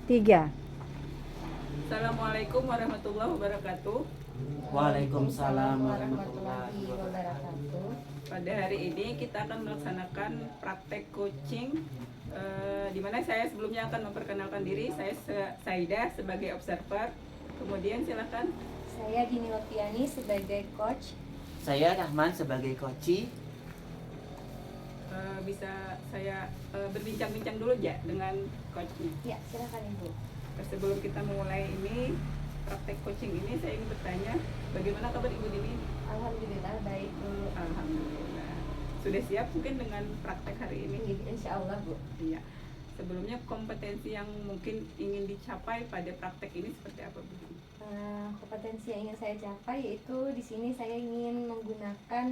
3. Assalamualaikum warahmatullahi wabarakatuh. Waalaikumsalam warahmatullahi warahmatullahi wabarakatuh. wabarakatuh. Pada hari ini kita akan melaksanakan praktek coaching di mana saya sebelumnya akan memperkenalkan diri. Saya Saida sebagai observer. Kemudian silakan. Saya Dini Lopiani sebagai coach. Saya Rahman sebagai coach. Bisa saya berbincang-bincang dulu ya dengan coachnya. Ya, silakan Ibu. Sebelum kita mulai ini praktek coaching ini, saya ingin bertanya, bagaimana kabar Ibu Dini? Alhamdulillah baik Bu. Alhamdulillah. Sudah siap mungkin dengan praktek hari ini? Insya Allah Bu. Iya. Sebelumnya kompetensi yang mungkin ingin dicapai pada praktek ini seperti apa Bu? Kompetensi yang ingin saya capai yaitu di sini saya ingin menggunakan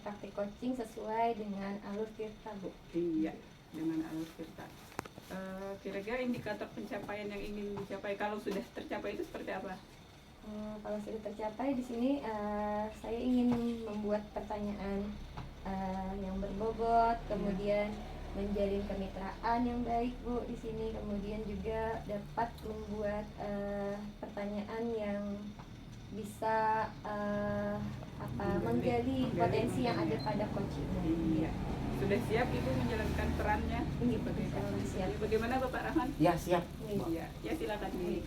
praktik coaching sesuai dengan alur tirta Bu. Iya, dengan alur tirta. Kira-kira indikator pencapaian yang ingin dicapai kalau sudah tercapai itu seperti apa? Kalau sudah tercapai di sini saya ingin membuat pertanyaan yang berbobot, kemudian menjalin kemitraan yang baik Bu di sini, kemudian juga dapat membuat pertanyaan yang bisa menggali potensi yang ada pada coach ini. Iya. Sudah siap Ibu menjalankan perannya sebagai coach? Siap. Bagaimana Bapak Rahman? Ya, siap. Iya, ya silakan di.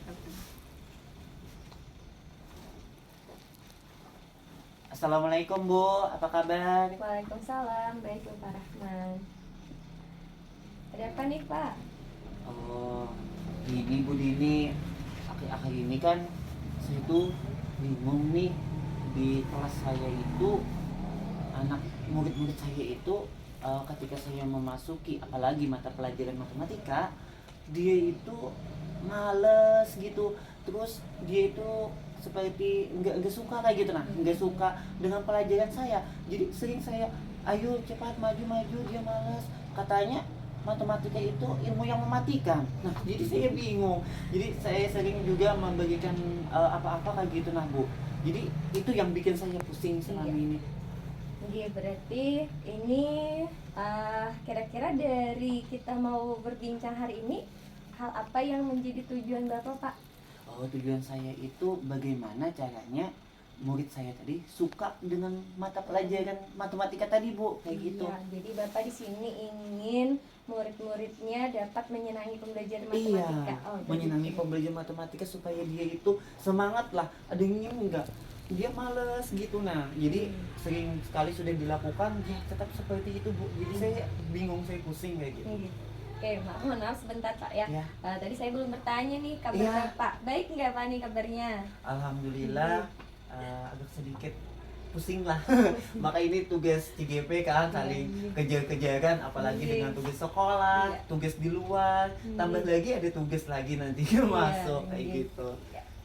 Assalamualaikum Bu, apa kabar? Waalaikumsalam, baik Bapak Rahman. Ada apa nih Pak? Oh, ini Bu Dini, akhir-akhir ini kan saya tuh bingung nih, di kelas saya itu anak murid-murid saya itu ketika saya memasuki apalagi mata pelajaran matematika, dia itu males gitu, terus dia itu seperti nggak suka kayak gitu, nggak suka dengan pelajaran saya. Jadi sering saya ayo cepat maju, dia malas, katanya matematika itu ilmu yang mematikan. Nah, jadi saya bingung. Jadi saya sering juga memberikan apa-apa kayak gitu Bu. Jadi itu yang bikin saya pusing selama ini. Iya, berarti ini kira-kira dari kita mau berbincang hari ini, hal apa yang menjadi tujuan Bapak Pak? Oh, tujuan saya itu bagaimana caranya murid saya tadi suka dengan mata pelajaran matematika tadi Bu, kayak gitu. Iya, jadi Bapak di sini ingin murid-muridnya dapat menyenangi pembelajaran matematika. Iya, menyenangi pembelajaran matematika supaya dia itu semangat lah. Ada yang enggak, dia males gitu. Nah, jadi sering sekali sudah dilakukan, ya tetap seperti itu Bu. Jadi saya bingung, saya pusing kayak gitu. Oke, mohon maaf sebentar Pak ya. Ya. Tadi saya belum bertanya nih kabar Ya. Bapak. Baik nggak Pak nih kabarnya? Alhamdulillah, agak sedikit pusing lah. Maka ini tugas CGP kan saling kejar-kejaran, apalagi dengan tugas sekolah, tugas di luar, tambah lagi ada tugas lagi nanti masuk kayak gitu.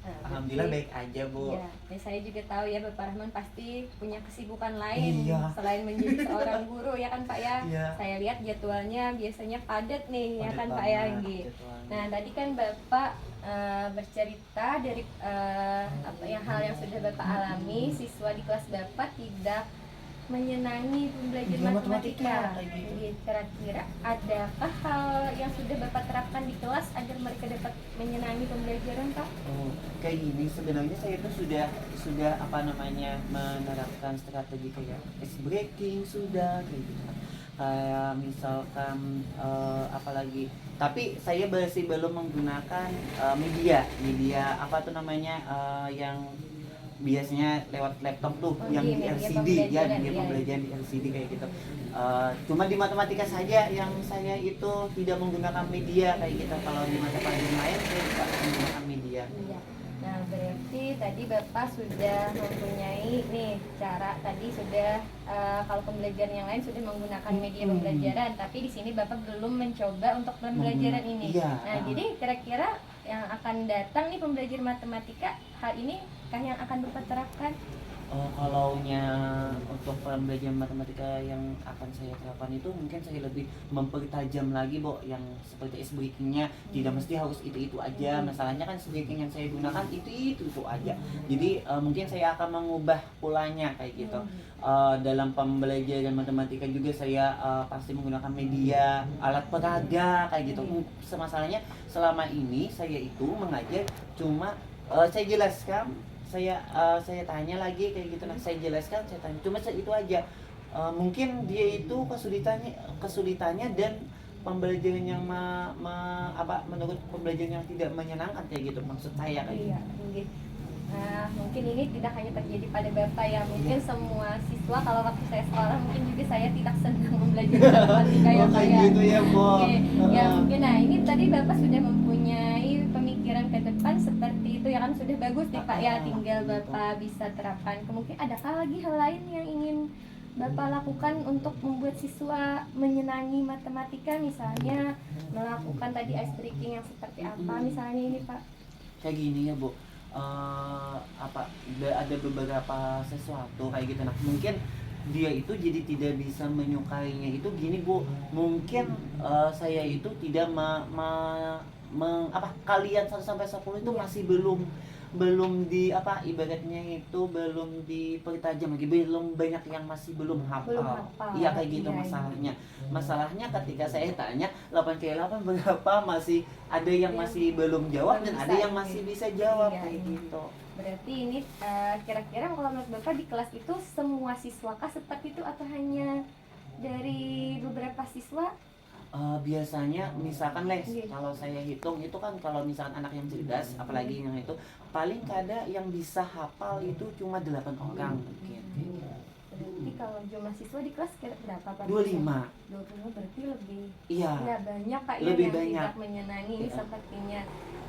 Alhamdulillah baik aja Bu. Iya, dan saya juga tahu ya Bapak Rahman pasti punya kesibukan lain selain menjadi seorang guru ya kan Pak ya. Iya. Saya lihat jadwalnya biasanya padat nih ya Padat kan Pak ya banget Anggi. jadwalnya. Nah tadi kan Bapak bercerita dari apa yang hal yang sudah Bapak alami, siswa di kelas Bapak tidak menyenangi pembelajaran matematika. kayak gitu. Jadi kira-kira adakah hal yang sudah Bapak terapkan di kelas agar mereka dapat menyenangi pembelajaran Pak? Oh, kayak gini sebenarnya saya tuh sudah apa namanya menerapkan strategi kayak ice breaking sudah kayak gitu. Kayak misalkan apalagi, tapi saya masih belum menggunakan media apa tuh namanya yang biasanya lewat laptop tuh, yang di LCD ya, media pembelajaran di LCD kayak gitu. Cuma di matematika saja yang saya itu tidak menggunakan media kayak gitu. Kalau di mata pelajaran lain saya tidak menggunakan media. Iya. Nah, berarti tadi Bapak sudah mempunyai nih cara tadi sudah kalau pembelajaran yang lain sudah menggunakan media pembelajaran, tapi di sini Bapak belum mencoba untuk pembelajaran ini. Iya. Nah, jadi kira-kira yang akan datang nih pembelajaran matematika hal ini kah yang akan Bapak terapkan? Kalaunya untuk pembelajaran matematika yang akan saya terapkan itu mungkin saya lebih mempertajam lagi, Bo, yang seperti ice breakingnya tidak mesti harus itu aja. Masalahnya kan ice breaking yang saya gunakan itu aja. Jadi mungkin saya akan mengubah polanya kayak gitu. Dalam pembelajaran matematika juga saya pasti menggunakan media, alat peraga kayak gitu. Masalahnya selama ini saya itu mengajar cuma saya jelaskan, saya tanya lagi kayak gitu, nah saya jelaskan, saya tanya cuma itu aja. Mungkin dia itu kesulitannya dan pembelajaran yang menurut pembelajaran yang tidak menyenangkan kayak gitu, maksud saya kayak Iya, gitu. mungkin. Nah, mungkin ini tidak hanya terjadi pada Bapak ya, mungkin semua siswa kalau waktu saya sekolah mungkin juga saya tidak senang mempelajari matematika ya Pak kayak ya. gitu ya, Bo. Oke, ya mungkin nah ini tadi Bapak sudah mempunyai pemikiran ke depan seperti itu ya kan, sudah bagus nih Pak ya, tinggal Bapak bisa terapkan. Kemungkinan adakah lagi hal lain yang ingin Bapak lakukan untuk membuat siswa menyenangi matematika, misalnya melakukan tadi ice breaking yang seperti apa misalnya ini Pak? Kayak gini ya, Bu. Ada beberapa sesuatu kayak gitu, nah mungkin dia itu jadi tidak bisa menyukainya itu gini, Bu. Mungkin saya itu tidak kalian 1 sampai 10 itu Iya. masih belum di ibaratnya itu belum dipertajam lagi, belum banyak yang masih belum Belum hafal. hafal. Iya kayak gitu Iya. masalahnya ketika saya tanya 8 kali 8 berapa, masih ada yang masih belum jawab dan belum ada bisa, yang masih iya. bisa jawab Iya, kayak iya. gitu. Berarti ini kira-kira kalau menurut Bapak di kelas itu semua siswa kah seperti itu atau hanya dari beberapa siswa? Biasanya misalkan Iya. kalau saya hitung itu kan, kalau misalkan anak yang cerdas apalagi yang itu paling kada yang bisa hafal itu cuma 8 orang mungkin. Berarti kalau jumlah siswa di kelas berapa Pak? 25. 25 berarti lebih Iya. ya banyak Pak ya Lebih yang banyak. tidak menyenangi ini Iya. sepertinya.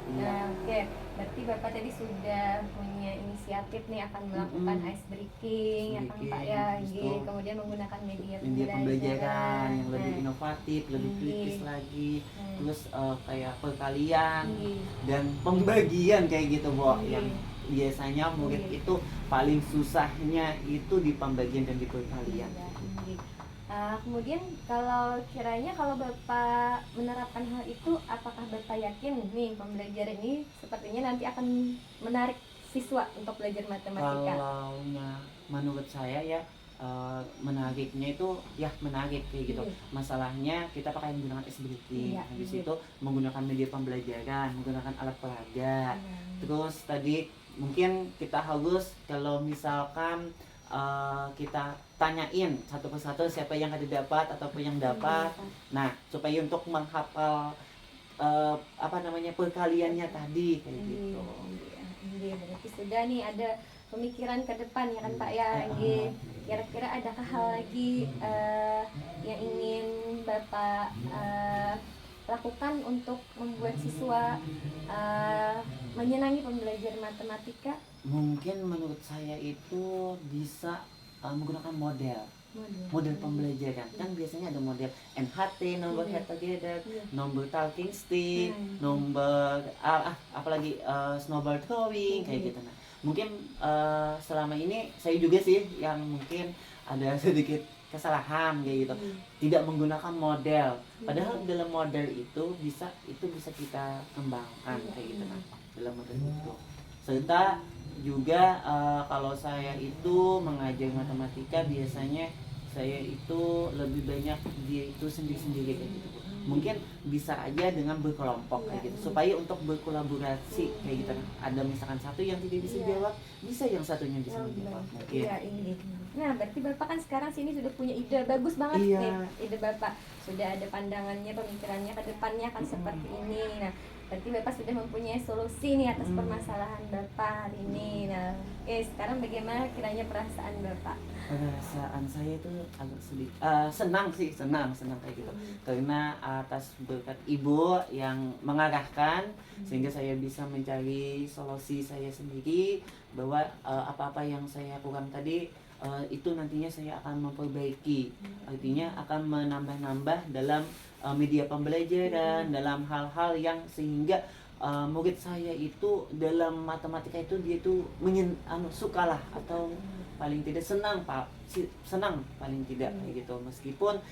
Iya. Nah, oke. Berarti Bapak tadi sudah punya inisiatif nih akan melakukan ice breaking, ya kan Pak ya, Habis Nggih. itu Kemudian menggunakan media pembelajaran yang lebih Nah, inovatif, lebih kritis Iya. lagi, Hmm. terus kayak perkalian Iya. dan pembagian kayak gitu, Bo. Iya. Yang biasanya murid Iya. itu paling susahnya itu di pembagian dan di perkalian. Iya, Nggih. Kemudian kalau kiranya kalau Bapak menerapkan hal itu, apakah Bapak yakin nih pembelajaran ini sepertinya nanti akan menarik siswa untuk belajar matematika? Kalaunya menurut saya ya menariknya itu ya menarik kayak gitu. Iya. Masalahnya kita pakai menggunakan breaking, Iya, habis iya. itu menggunakan media pembelajaran, menggunakan alat peraga. Terus tadi mungkin kita harus kalau misalkan kita tanyain satu persatu siapa yang ada dapat ataupun yang dapat. Nah, supaya untuk menghafal perkaliannya tadi kayak gitu. Iya, berarti sudah nih ada pemikiran ke depan ya kan Pak ya. Nggih. Kira-kira adakah hal lagi yang ingin Bapak lakukan untuk membuat siswa menyenangi pembelajaran matematika? Mungkin menurut saya itu bisa menggunakan model pembelajaran. Kan biasanya ada model NHT, number Iya. head together, Iya. number talking stick, Hmm. number apalagi snowball throwing kayak Iya. gitu. Nah, mungkin selama ini saya juga sih yang mungkin ada sedikit kesalahan kayak gitu. Iya. Tidak menggunakan model. Padahal dalam model itu bisa kita kembangkan Iya, kayak gitu. iya. Nah, dalam model itu. Serta juga kalau saya itu mengajar matematika biasanya saya itu lebih banyak dia itu sendiri-sendiri kayak gitu, Bu. Mungkin bisa aja dengan berkelompok kayak gitu supaya untuk berkolaborasi kayak gitu. Ada misalkan satu yang tidak bisa Iya. jawab, bisa yang satunya bisa menjawab mungkin. Iya, ini. Nah, berarti Bapak kan sekarang sini sudah punya ide bagus banget Iya. nih. Ide Bapak sudah ada pandangannya, pemikirannya ke depannya akan seperti ini. Nah, berarti Bapak sudah mempunyai solusi nih atas permasalahan Bapak hari ini. Nah, oke, sekarang bagaimana kiranya perasaan Bapak? Perasaan saya itu agak sedikit senang kayak gitu, karena atas berkat ibu yang mengarahkan sehingga saya bisa mencari solusi saya sendiri, bahwa apa-apa yang saya kurang tadi itu nantinya saya akan memperbaiki, artinya akan menambah-nambah dalam media pembelajaran dalam hal-hal yang sehingga murid saya itu dalam matematika itu dia tuh sukalah atau paling tidak senang Pak, senang paling tidak kayak gitu, meskipun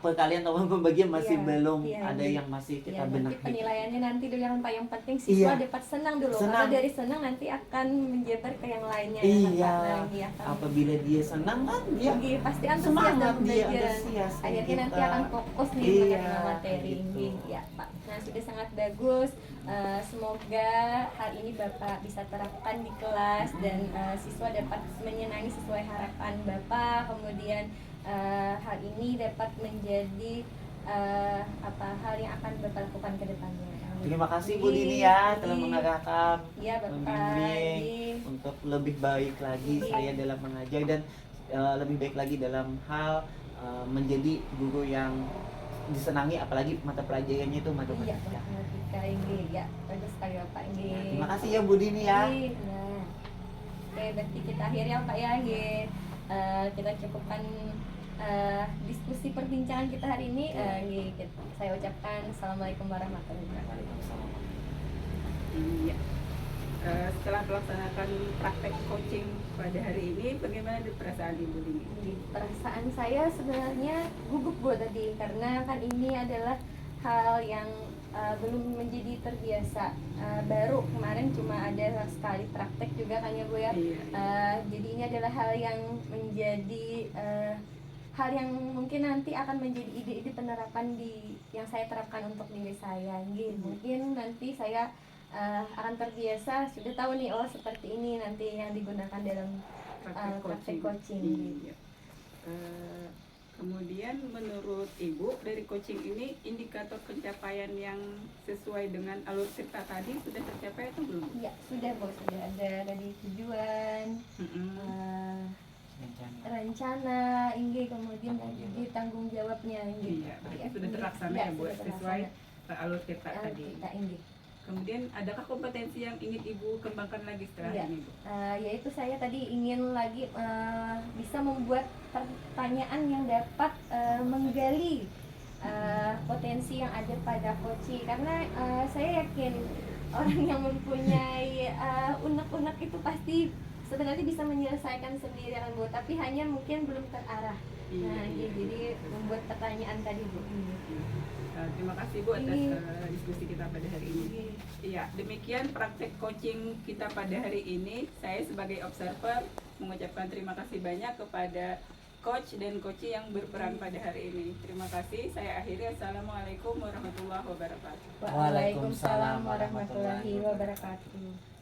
perkalian atau pembagian masih belum ada yang masih kita nanti benahi. penilaiannya nanti dulu yang penting siswa dapat senang dulu, karena Senang. dari senang nanti akan menjabar ke yang lainnya. Iya, ya, kan? apabila dia senang kan dia Pasti antusias semangat, dalam dia belajar. antusias, Akhirnya kita. nanti akan fokus nih Iya, menerima materi. gitu. Ya Pak, nah sudah sangat bagus. Semoga hal ini Bapak bisa terapkan di kelas dan siswa dapat menyenangi sesuai harapan Bapak. Kemudian hal ini dapat menjadi hal yang akan Bapak lakukan ke depannya. Terima kasih Bu Dini ya telah mengarahkan, Iya Bapak. membimbing untuk lebih baik lagi saya dalam mengajar dan lebih baik lagi dalam hal menjadi guru yang disenangi, apalagi mata pelajarannya itu matematika. Matematika ini ya bagus sekali Bapak ini. Terima kasih ya Bu Dini ya. Nah, oke berarti kita akhiri ya Pak ya. Kita cukupkan diskusi perbincangan kita hari ini. Saya ucapkan assalamualaikum warahmatullahi wabarakatuh. Iya. Setelah melaksanakan praktek coaching pada hari ini, bagaimana di perasaan Ibu Dini? Di perasaan saya sebenarnya gugup Bu tadi, karena kan ini adalah hal yang belum menjadi terbiasa. Baru kemarin cuma ada sekali praktek juga kan ya Bu ya. Iya. Jadi ini adalah hal yang menjadi hal yang mungkin nanti akan menjadi ide-ide penerapan yang saya terapkan untuk diri saya. Mungkin nanti saya akan terbiasa, sudah tahu nih seperti ini nanti yang digunakan dalam praktek coaching. Iya. Kemudian menurut Ibu dari coaching ini indikator pencapaian yang sesuai dengan alur cerita tadi sudah tercapai atau belum? Iya sudah Bu, sudah ada dari tujuan, rencana, kemudian dari tanggung jawabnya. Iya, berarti sudah terlaksana ya Bu, sesuai alur cerita tadi. Kemudian adakah kompetensi yang ingin Ibu kembangkan lagi setelah ini Bu? Yaitu saya tadi ingin lagi bisa membuat pertanyaan yang dapat menggali potensi yang ada pada Koci, karena saya yakin orang yang mempunyai unek-unek itu pasti sebenarnya bisa menyelesaikan sendiri kan Bu, tapi hanya mungkin belum terarah. Jadi membuat pertanyaan tadi Bu. Terima kasih Bu atas diskusi kita pada hari ini. Iya, demikian praktek coaching kita pada hari ini. Saya sebagai observer mengucapkan terima kasih banyak kepada coach dan coachee yang berperan pada hari ini. Terima kasih. Saya akhiri. Assalamualaikum warahmatullahi wabarakatuh. Waalaikumsalam warahmatullahi wabarakatuh.